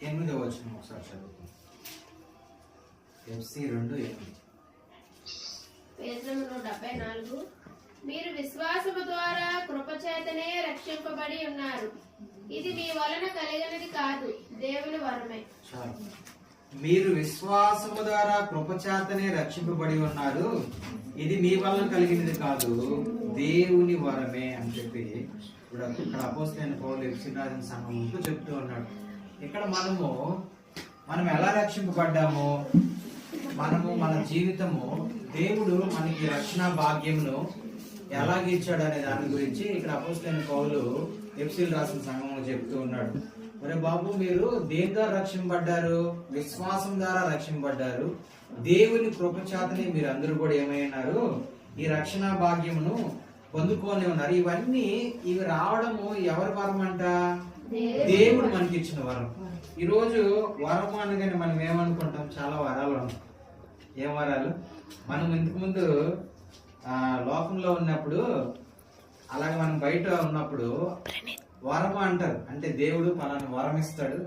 8వ వచనం ఒకసారి చదువుతాం. FC 2:8. Page number 74. మీరు విశ్వాసము ద్వారా కృపచేతనే రక్షింపబడి ఉన్నారు. ఇది మీ వలన కలిగినది కాదు, దేవుని వరమే. చాలు. మీరు విశ్వాసము ద్వారా కృపచేతనే రక్షింపబడి ఉన్నారు. ఇది మీ వలన కలిగినది కాదు, దేవుని వరమే అని చెప్పి ఇప్పుడు ఇక్కడ అపోస్తలుడైన పౌలు ఎఫెసీయులకు రాసిన సంఘముకు చెప్తూ ఉన్నాడు. ఇక్కడ మనం ఎలా రక్షింపబడ్డాము, మన జీవితము దేవుడు మనకి రక్షణ భాగ్యమును ఎలాగిచ్చాడు అనే దాని గురించి ఇక్కడ అపోస్తలుడైన పౌలు ఎఫెసీయులకు రాసిన సంఘముకు చెప్తూ ఉన్నాడు. మరి బాబు, మీరు దేని ద్వారా రక్షింపబడ్డారు? విశ్వాసం ద్వారా రక్షింపబడ్డారు. దేవుని కృపచేతనే మీరు అందరూ కూడా ఏమైనారు, ఈ రక్షణ భాగ్యమును పొందుకొని ఉన్నారు. ఇవి రావడము ఎవరి వరం అంట? దేవుడు మనకి ఇచ్చిన వరం. ఈ రోజు వరం అనగానే మనం ఏమనుకుంటాం? చాలా వరాలు ఉంటాయి. ఏం వరాలు? మనం ఇంతకు ముందు లోకంలో ఉన్నప్పుడు, అలాగే మనం బయట ఉన్నప్పుడు వరం అంటారు. అంటే దేవుడు పలానా వరం ఇస్తాడు,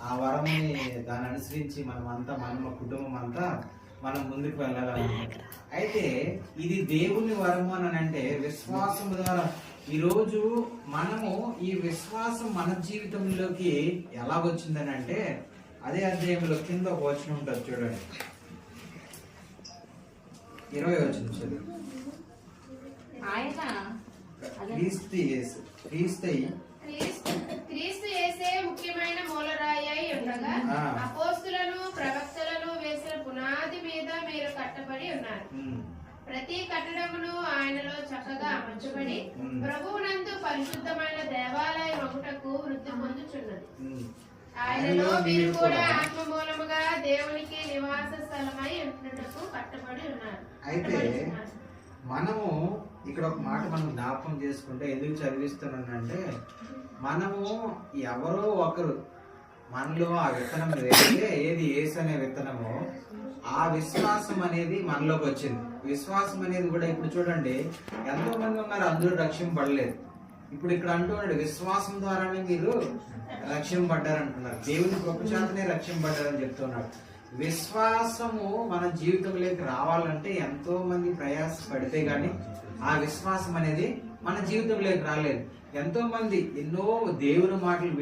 ఆ వరముని దాన్ని అనుసరించి మన కుటుంబం అంతా మనం ముందుకు వెళ్ళాలన్నమాట. అయితే ఇది దేవుని వరము అని అంటే విశ్వాసం ద్వారా. ఈరోజు మనము ఈ విశ్వాసం మన జీవితంలోకి ఎలా వచ్చిందని అంటే, అదే అధ్యాయంలో కింద ఒక వచనం ఉంటుంది చూడండి, 20వ వచనం చదువు. క్రీస్తు యేసే ముఖ్యమైన మూలరాయి అయి ఉండగా అపోస్తలులను ప్రవక్తలను వేసిన పునాది మీద మీరు కట్టబడి ఉన్నారు. ప్రతి కట్టడమును ఆయనలో చక్కగా అమర్చబడి ప్రభువునందు పరిశుద్ధమైన దేవాలయం ఒకటకు వృద్ధి పొందుచున్నది. ఆయనలో మీరు కూడా ఆత్మ మూలముగా దేవునికి నివాస స్థలమై ఉంటున్నటకు కట్టబడి ఉన్నారు. అయితే మనము ఇక్కడ ఒక మాట మనం జ్ఞాపకం చేసుకుంటే, ఎందుకు చదివిస్తున్నానంటే, మనము ఎవరో ఒకరు మనలో ఆ విత్తనం వేస్తే, ఏది యేసు అనే విత్తనము, ఆ విశ్వాసం అనేది మనలోకి వచ్చింది. విశ్వాసం అనేది కూడా ఇప్పుడు చూడండి, ఎంతో మంది ఉన్నారు, అందరూ రక్షింపబడలేదు. ఇప్పుడు ఇక్కడ అంటున్నాడు, విశ్వాసం ద్వారానే మీరు రక్షింపబడ్డారంటున్నారు. దేవుని కృపచేతనే రక్షింపబడ్డారని చెప్తున్నాడు. విశ్వాసము మన జీవితంలోకి రావాలంటే ఎంతో మంది ప్రయాసపడితే గాని ఆ విశ్వాసం అనేది మన జీవితంలోకి రాలేదు. ఎంతో మంది ఎన్నో దేవుని మాటలు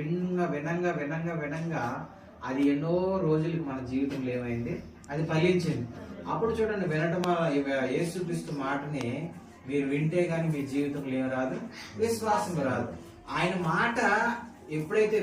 వినంగా అది ఎన్నో రోజులకి మన జీవితంలో ఏమైంది, అది ఫలించింది. అప్పుడు చూడండి, వినటం యేసుక్రీస్తు మాటని మీరు వింటే గాని మీ జీవితంలో ఏం రాదు, విశ్వాసం రాదు. ఆయన మాట ఎప్పుడైతే